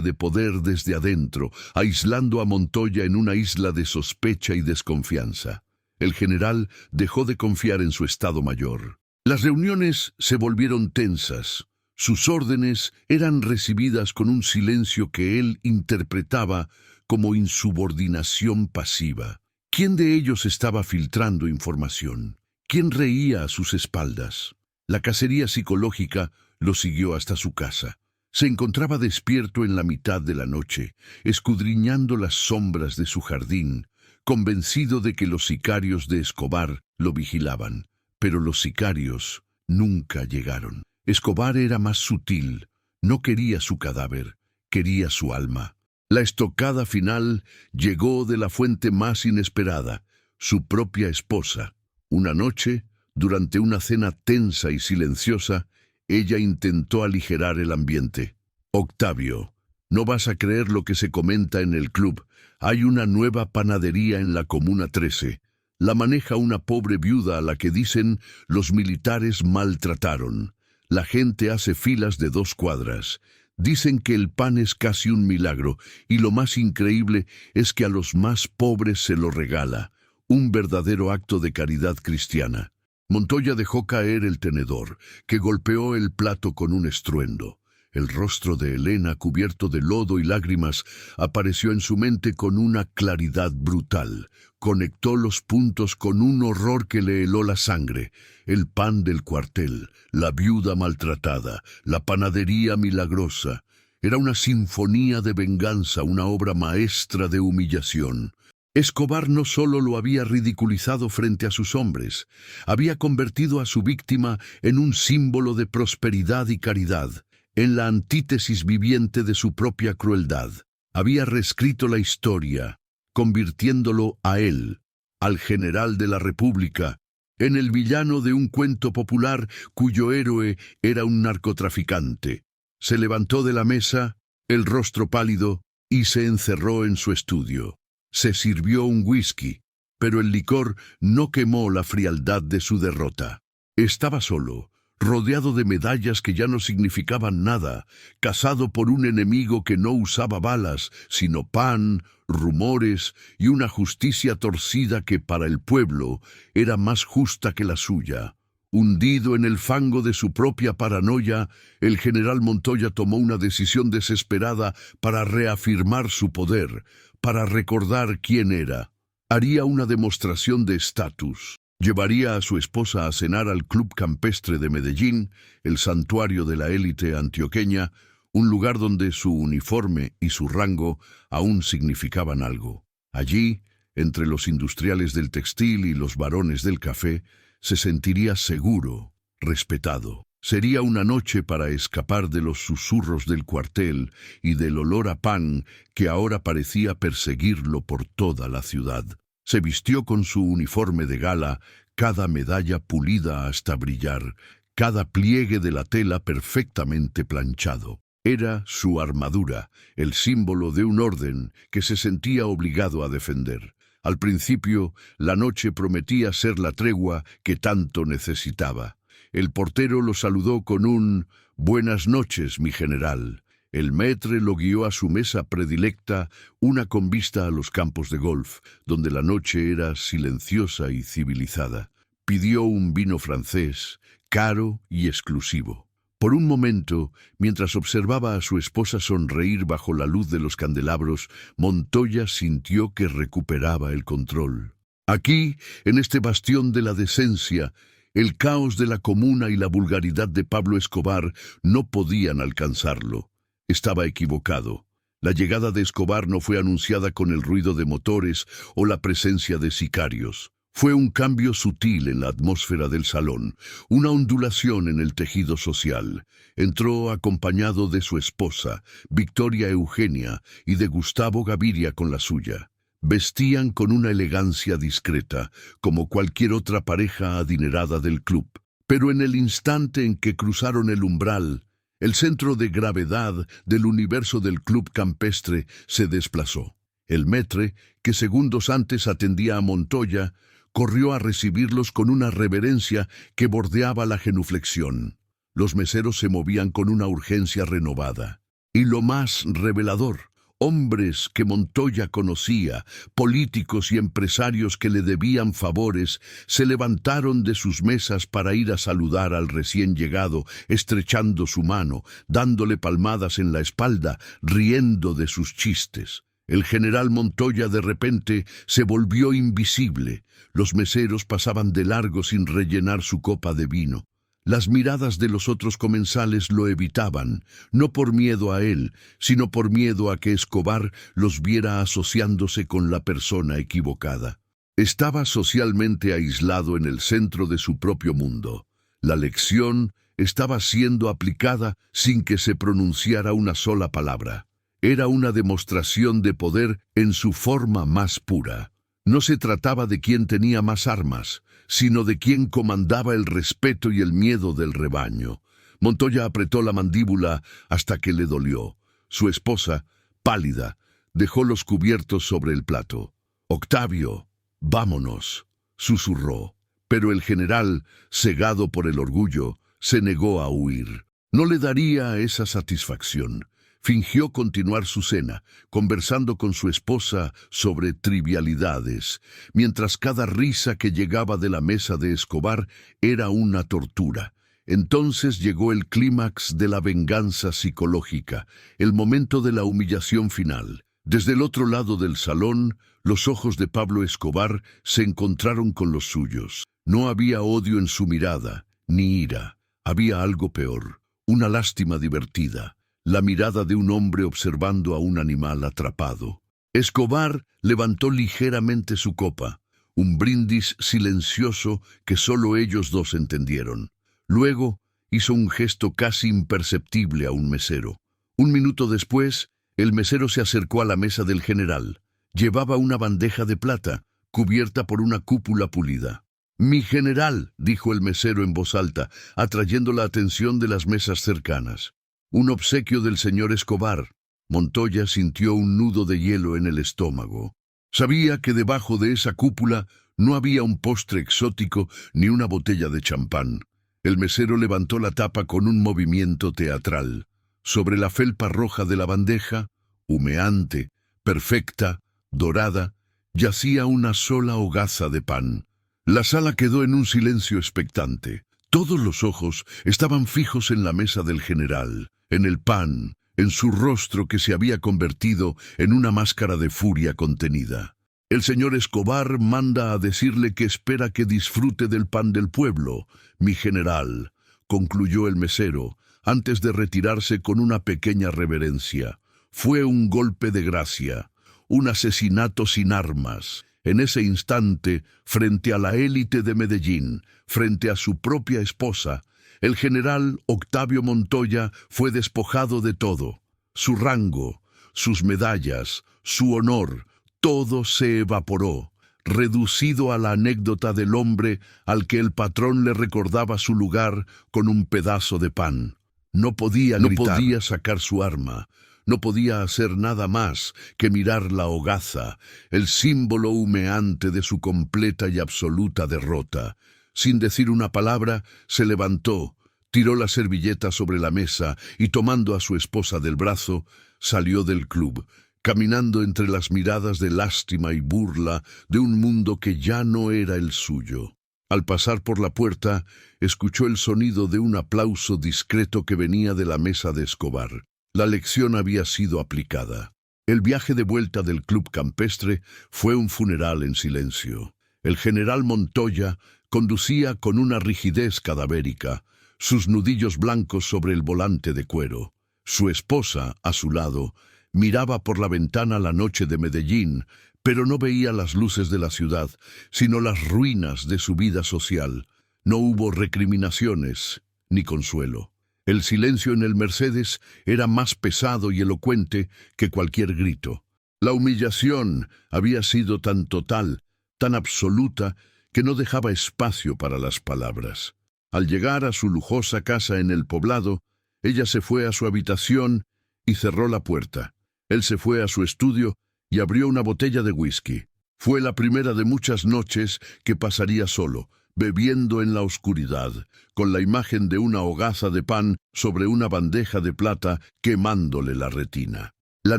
de poder desde adentro, aislando a Montoya en una isla de sospecha y desconfianza. El general dejó de confiar en su Estado Mayor. Las reuniones se volvieron tensas. Sus órdenes eran recibidas con un silencio que él interpretaba como insubordinación pasiva. ¿Quién de ellos estaba filtrando información? ¿Quién reía a sus espaldas? La cacería psicológica lo siguió hasta su casa. Se encontraba despierto en la mitad de la noche, escudriñando las sombras de su jardín, convencido de que los sicarios de Escobar lo vigilaban. Pero los sicarios nunca llegaron. Escobar era más sutil, no quería su cadáver, quería su alma. La estocada final llegó de la fuente más inesperada, su propia esposa. Una noche, durante una cena tensa y silenciosa, ella intentó aligerar el ambiente. Octavio, no vas a creer lo que se comenta en el club. Hay una nueva panadería en la Comuna 13. La maneja una pobre viuda a la que dicen los militares maltrataron. La gente hace filas de 2 cuadras. Dicen que el pan es casi un milagro, y lo más increíble es que a los más pobres se lo regala. Un verdadero acto de caridad cristiana. Montoya dejó caer el tenedor, que golpeó el plato con un estruendo. El rostro de Elena, cubierto de lodo y lágrimas, apareció en su mente con una claridad brutal. Conectó los puntos con un horror que le heló la sangre. El pan del cuartel, la viuda maltratada, la panadería milagrosa. Era una sinfonía de venganza, una obra maestra de humillación. Escobar no solo lo había ridiculizado frente a sus hombres, había convertido a su víctima en un símbolo de prosperidad y caridad, en la antítesis viviente de su propia crueldad. Había reescrito la historia, convirtiéndolo a él, al general de la República, en el villano de un cuento popular cuyo héroe era un narcotraficante. Se levantó de la mesa, el rostro pálido, y se encerró en su estudio. Se sirvió un whisky, pero el licor no quemó la frialdad de su derrota. Estaba solo, rodeado de medallas que ya no significaban nada, cazado por un enemigo que no usaba balas, sino pan, rumores y una justicia torcida que para el pueblo era más justa que la suya. Hundido en el fango de su propia paranoia, el general Montoya tomó una decisión desesperada para reafirmar su poder, para recordar quién era. Haría una demostración de estatus. Llevaría a su esposa a cenar al Club Campestre de Medellín, el santuario de la élite antioqueña, un lugar donde su uniforme y su rango aún significaban algo. Allí, entre los industriales del textil y los varones del café, se sentiría seguro, respetado. Sería una noche para escapar de los susurros del cuartel y del olor a pan que ahora parecía perseguirlo por toda la ciudad. Se vistió con su uniforme de gala, cada medalla pulida hasta brillar, cada pliegue de la tela perfectamente planchado. Era su armadura, el símbolo de un orden que se sentía obligado a defender. Al principio, la noche prometía ser la tregua que tanto necesitaba. El portero lo saludó con un «Buenas noches, mi general». El maître lo guió a su mesa predilecta, una con vista a los campos de golf, donde la noche era silenciosa y civilizada. Pidió un vino francés, caro y exclusivo. Por un momento, mientras observaba a su esposa sonreír bajo la luz de los candelabros, Montoya sintió que recuperaba el control. Aquí, en este bastión de la decencia, el caos de la comuna y la vulgaridad de Pablo Escobar no podían alcanzarlo. Estaba equivocado. La llegada de Escobar no fue anunciada con el ruido de motores o la presencia de sicarios. Fue un cambio sutil en la atmósfera del salón, una ondulación en el tejido social. Entró acompañado de su esposa, Victoria Eugenia, y de Gustavo Gaviria con la suya. Vestían con una elegancia discreta, como cualquier otra pareja adinerada del club. Pero en el instante en que cruzaron el umbral, El centro de gravedad del universo del club campestre se desplazó. El maître, que segundos antes atendía a Montoya, corrió a recibirlos con una reverencia que bordeaba la genuflexión. Los meseros se movían con una urgencia renovada. Y lo más revelador, hombres que Montoya conocía, políticos y empresarios que le debían favores, se levantaron de sus mesas para ir a saludar al recién llegado, estrechando su mano, dándole palmadas en la espalda, riendo de sus chistes. El general Montoya de repente se volvió invisible. Los meseros pasaban de largo sin rellenar su copa de vino. Las miradas de los otros comensales lo evitaban, no por miedo a él, sino por miedo a que Escobar los viera asociándose con la persona equivocada. Estaba socialmente aislado en el centro de su propio mundo. La lección estaba siendo aplicada sin que se pronunciara una sola palabra. Era una demostración de poder en su forma más pura. No se trataba de quién tenía más armas, sino de quién comandaba el respeto y el miedo del rebaño. Montoya apretó la mandíbula hasta que le dolió. Su esposa, pálida, dejó los cubiertos sobre el plato. «Octavio, vámonos», susurró. Pero el general, cegado por el orgullo, se negó a huir. No le daría esa satisfacción. Fingió continuar su cena, conversando con su esposa sobre trivialidades, mientras cada risa que llegaba de la mesa de Escobar era una tortura. Entonces llegó el clímax de la venganza psicológica, el momento de la humillación final. Desde el otro lado del salón, los ojos de Pablo Escobar se encontraron con los suyos. No había odio en su mirada, ni ira. Había algo peor, una lástima divertida. La mirada de un hombre observando a un animal atrapado. Escobar levantó ligeramente su copa, un brindis silencioso que solo ellos dos entendieron. Luego hizo un gesto casi imperceptible a un mesero. Un minuto después, el mesero se acercó a la mesa del general. Llevaba una bandeja de plata, cubierta por una cúpula pulida. «Mi general», dijo el mesero en voz alta, atrayendo la atención de las mesas cercanas. «Un obsequio del señor Escobar». Montoya sintió un nudo de hielo en el estómago. Sabía que debajo de esa cúpula no había un postre exótico ni una botella de champán. El mesero levantó la tapa con un movimiento teatral. Sobre la felpa roja de la bandeja, humeante, perfecta, dorada, yacía una sola hogaza de pan. La sala quedó en un silencio expectante. Todos los ojos estaban fijos en la mesa del general, en el pan, en su rostro que se había convertido en una máscara de furia contenida. «El señor Escobar manda a decirle que espera que disfrute del pan del pueblo, mi general», concluyó el mesero, antes de retirarse con una pequeña reverencia. Fue un golpe de gracia, un asesinato sin armas. En ese instante, frente a la élite de Medellín, frente a su propia esposa, el general Octavio Montoya fue despojado de todo. Su rango, sus medallas, su honor, todo se evaporó, reducido a la anécdota del hombre al que el patrón le recordaba su lugar con un pedazo de pan. No podía gritar, no podía sacar su arma, no podía hacer nada más que mirar la hogaza, el símbolo humeante de su completa y absoluta derrota. Sin decir una palabra, se levantó, tiró la servilleta sobre la mesa y tomando a su esposa del brazo, salió del club, caminando entre las miradas de lástima y burla de un mundo que ya no era el suyo. Al pasar por la puerta, escuchó el sonido de un aplauso discreto que venía de la mesa de Escobar. La lección había sido aplicada. El viaje de vuelta del club campestre fue un funeral en silencio. El general Montoya conducía con una rigidez cadavérica, sus nudillos blancos sobre el volante de cuero. Su esposa, a su lado, miraba por la ventana la noche de Medellín, pero no veía las luces de la ciudad, sino las ruinas de su vida social. No hubo recriminaciones ni consuelo. El silencio en el Mercedes era más pesado y elocuente que cualquier grito. La humillación había sido tan total, tan absoluta, que no dejaba espacio para las palabras. Al llegar a su lujosa casa en el poblado, Ella se fue a su habitación y cerró la puerta. Él se fue a su estudio y abrió una botella de whisky. Fue la primera de muchas noches que pasaría solo, bebiendo en la oscuridad, con la imagen de una hogaza de pan sobre una bandeja de plata quemándole la retina. La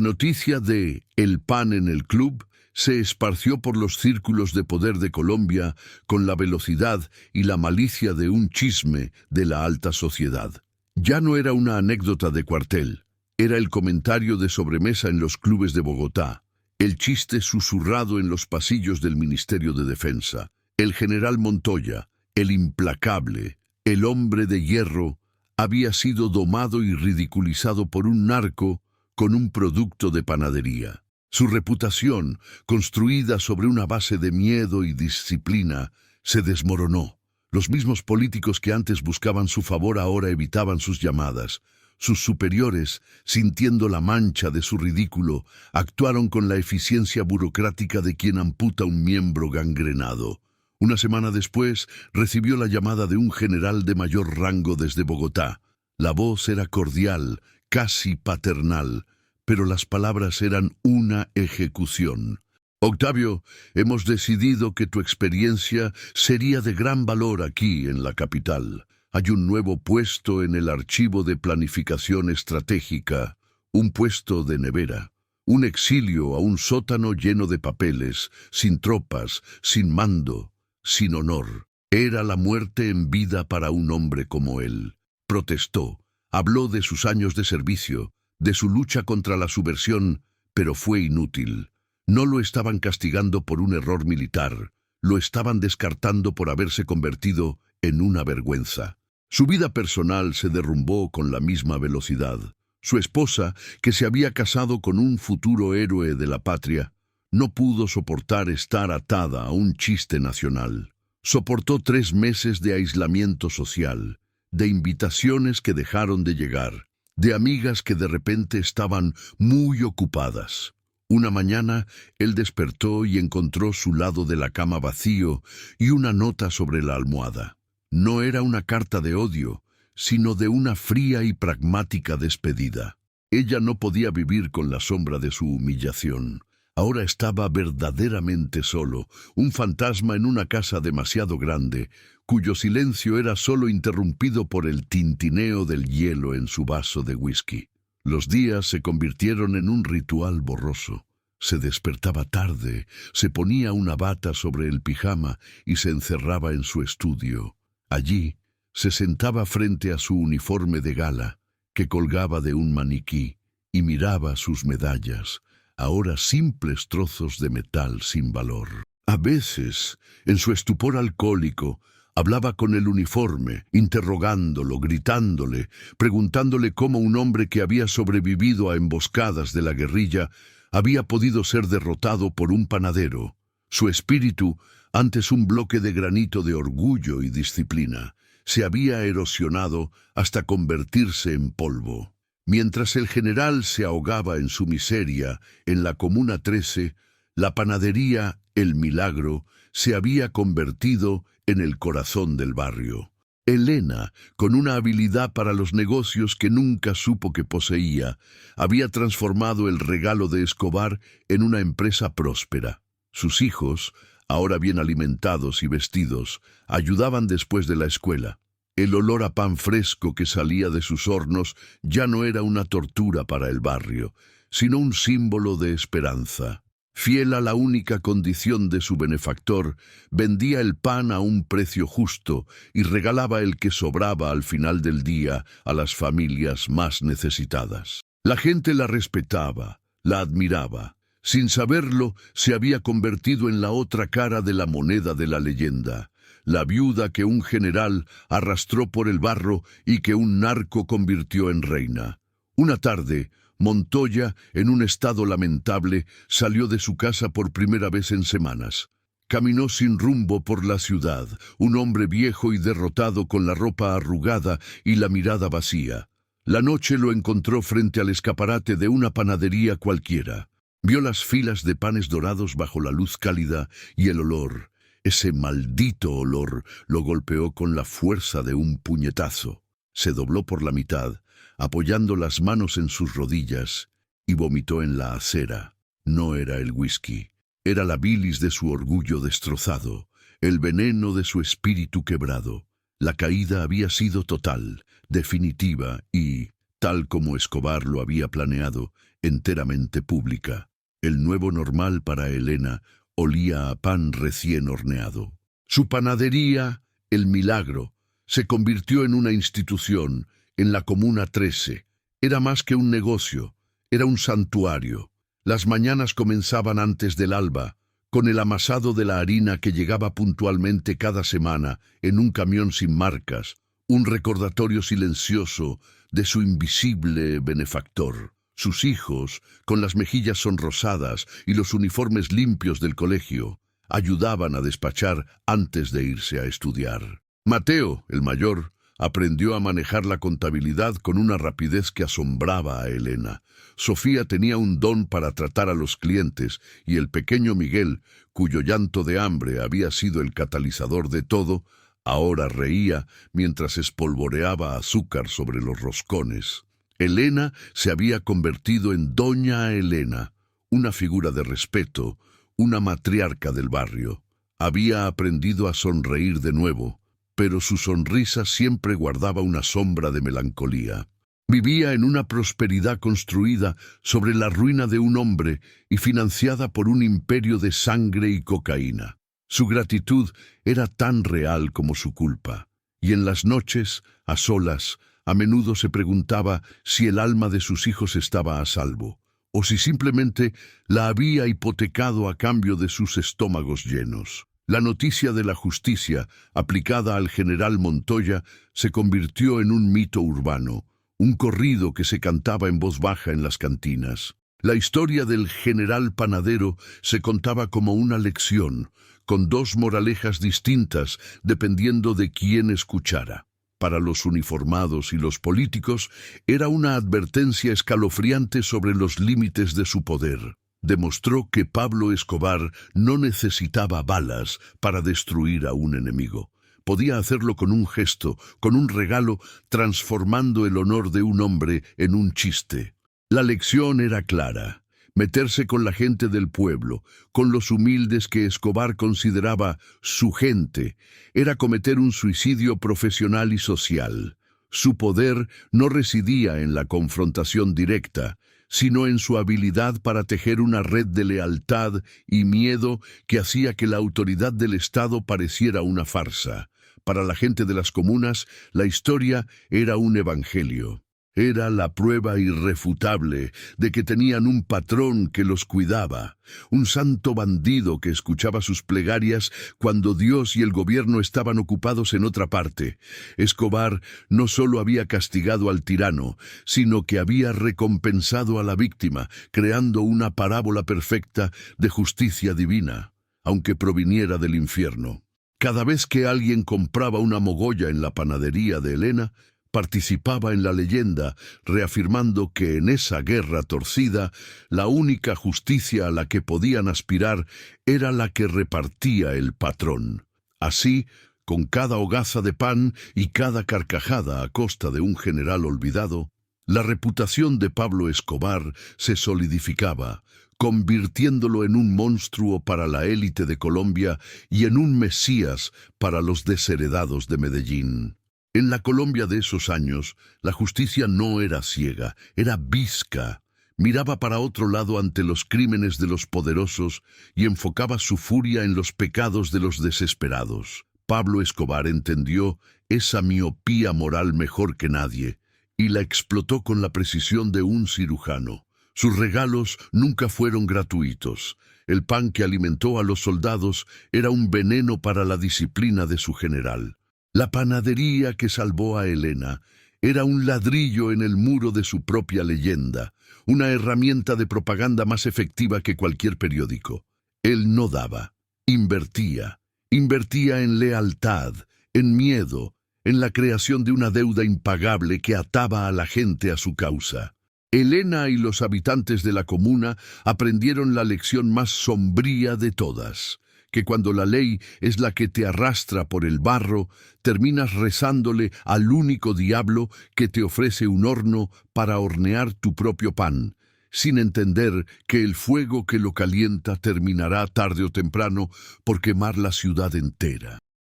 noticia de el pan en el club se esparció por los círculos de poder de Colombia con la velocidad y la malicia de un chisme de la alta sociedad. Ya no era una anécdota de cuartel, era el comentario de sobremesa en los clubes de Bogotá, el chiste susurrado en los pasillos del Ministerio de Defensa. El general Montoya, el implacable, el hombre de hierro, había sido domado y ridiculizado por un narco con un producto de panadería. Su reputación, construida sobre una base de miedo y disciplina, se desmoronó. Los mismos políticos que antes buscaban su favor ahora evitaban sus llamadas. Sus superiores, sintiendo la mancha de su ridículo, actuaron con la eficiencia burocrática de quien amputa un miembro gangrenado. Una semana después, recibió la llamada de un general de mayor rango desde Bogotá. La voz era cordial, casi paternal, pero las palabras eran una ejecución. Octavio, hemos decidido que tu experiencia sería de gran valor aquí en la capital. Hay un nuevo puesto en el archivo de planificación estratégica, un puesto de nevera, un exilio a un sótano lleno de papeles, sin tropas, sin mando, sin honor. Era la muerte en vida para un hombre como él. Protestó, habló de sus años de servicio, de su lucha contra la subversión, pero fue inútil. No lo estaban castigando por un error militar, lo estaban descartando por haberse convertido en una vergüenza. Su vida personal se derrumbó con la misma velocidad. Su esposa, que se había casado con un futuro héroe de la patria, no pudo soportar estar atada a un chiste nacional. Soportó 3 meses de aislamiento social, de invitaciones que dejaron de llegar, de amigas que de repente estaban muy ocupadas. Una mañana, él despertó y encontró su lado de la cama vacío y una nota sobre la almohada. No era una carta de odio, sino de una fría y pragmática despedida. Ella no podía vivir con la sombra de su humillación. Ahora estaba verdaderamente solo, un fantasma en una casa demasiado grande, cuyo silencio era solo interrumpido por el tintineo del hielo en su vaso de whisky. Los días se convirtieron en un ritual borroso. Se despertaba tarde, se ponía una bata sobre el pijama y se encerraba en su estudio. Allí se sentaba frente a su uniforme de gala, que colgaba de un maniquí, y miraba sus medallas, ahora simples trozos de metal sin valor. A veces, en su estupor alcohólico, hablaba con el uniforme, interrogándolo, gritándole, preguntándole cómo un hombre que había sobrevivido a emboscadas de la guerrilla había podido ser derrotado por un panadero. Su espíritu, antes un bloque de granito de orgullo y disciplina, se había erosionado hasta convertirse en polvo. Mientras el general se ahogaba en su miseria en la Comuna 13, la panadería El Milagro se había convertido en el corazón del barrio. Elena, con una habilidad para los negocios que nunca supo que poseía, había transformado el regalo de Escobar en una empresa próspera. Sus hijos, ahora bien alimentados y vestidos, ayudaban después de la escuela. El olor a pan fresco que salía de sus hornos ya no era una tortura para el barrio, sino un símbolo de esperanza. Fiel a la única condición de su benefactor, vendía el pan a un precio justo y regalaba el que sobraba al final del día a las familias más necesitadas. La gente la respetaba, la admiraba. Sin saberlo, se había convertido en la otra cara de la moneda de la leyenda, la viuda que un general arrastró por el barro y que un narco convirtió en reina. Una tarde, Montoya, en un estado lamentable, salió de su casa por primera vez en semanas. Caminó sin rumbo por la ciudad, un hombre viejo y derrotado con la ropa arrugada y la mirada vacía. La noche lo encontró frente al escaparate de una panadería cualquiera. Vio las filas de panes dorados bajo la luz cálida y el olor, ese maldito olor, lo golpeó con la fuerza de un puñetazo. Se dobló por la mitad, apoyando las manos en sus rodillas, y vomitó en la acera. No era el whisky, era la bilis de su orgullo destrozado, el veneno de su espíritu quebrado. La caída había sido total, definitiva y, tal como Escobar lo había planeado, enteramente pública. El nuevo normal para Elena olía a pan recién horneado. Su panadería, El Milagro, se convirtió en una institución, en la Comuna 13. Era más que un negocio, era un santuario. Las mañanas comenzaban antes del alba, con el amasado de la harina que llegaba puntualmente cada semana en un camión sin marcas, un recordatorio silencioso de su invisible benefactor. Sus hijos, con las mejillas sonrosadas y los uniformes limpios del colegio, ayudaban a despachar antes de irse a estudiar. Mateo, el mayor, aprendió a manejar la contabilidad con una rapidez que asombraba a Elena. Sofía tenía un don para tratar a los clientes y el pequeño Miguel, cuyo llanto de hambre había sido el catalizador de todo, ahora reía mientras espolvoreaba azúcar sobre los roscones. Elena se había convertido en Doña Elena, una figura de respeto, una matriarca del barrio. Había aprendido a sonreír de nuevo, pero su sonrisa siempre guardaba una sombra de melancolía. Vivía en una prosperidad construida sobre la ruina de un hombre y financiada por un imperio de sangre y cocaína. Su gratitud era tan real como su culpa, y en las noches, a solas, a menudo se preguntaba si el alma de sus hijos estaba a salvo, o si simplemente la había hipotecado a cambio de sus estómagos llenos. La noticia de la justicia aplicada al general Montoya se convirtió en un mito urbano, un corrido que se cantaba en voz baja en las cantinas. La historia del general panadero se contaba como una lección, con dos moralejas distintas dependiendo de quién escuchara. Para los uniformados y los políticos era una advertencia escalofriante sobre los límites de su poder. Demostró que Pablo Escobar no necesitaba balas para destruir a un enemigo. Podía hacerlo con un gesto, con un regalo, transformando el honor de un hombre en un chiste. La lección era clara: meterse con la gente del pueblo, con los humildes que Escobar consideraba su gente, era cometer un suicidio profesional y social. Su poder no residía en la confrontación directa, sino en su habilidad para tejer una red de lealtad y miedo que hacía que la autoridad del Estado pareciera una farsa. Para la gente de las comunas, la historia era un evangelio. Era la prueba irrefutable de que tenían un patrón que los cuidaba, un santo bandido que escuchaba sus plegarias cuando Dios y el gobierno estaban ocupados en otra parte. Escobar no solo había castigado al tirano, sino que había recompensado a la víctima, creando una parábola perfecta de justicia divina, aunque proviniera del infierno. Cada vez que alguien compraba una mogolla en la panadería de Elena, participaba en la leyenda, reafirmando que en esa guerra torcida, la única justicia a la que podían aspirar era la que repartía el patrón. Así, con cada hogaza de pan y cada carcajada a costa de un general olvidado, la reputación de Pablo Escobar se solidificaba, convirtiéndolo en un monstruo para la élite de Colombia y en un mesías para los desheredados de Medellín. En la Colombia de esos años, la justicia no era ciega, era visca. Miraba para otro lado ante los crímenes de los poderosos y enfocaba su furia en los pecados de los desesperados. Pablo Escobar entendió esa miopía moral mejor que nadie y la explotó con la precisión de un cirujano. Sus regalos nunca fueron gratuitos. El pan que alimentó a los soldados era un veneno para la disciplina de su general. La panadería que salvó a Elena era un ladrillo en el muro de su propia leyenda, una herramienta de propaganda más efectiva que cualquier periódico. Él no daba, invertía en lealtad, en miedo, en la creación de una deuda impagable que ataba a la gente a su causa. Elena y los habitantes de la comuna aprendieron la lección más sombría de todas, que cuando la ley es la que te arrastra por el barro, terminas rezándole al único diablo que te ofrece un horno para hornear tu propio pan, sin entender que el fuego que lo calienta terminará tarde o temprano por quemar la ciudad entera.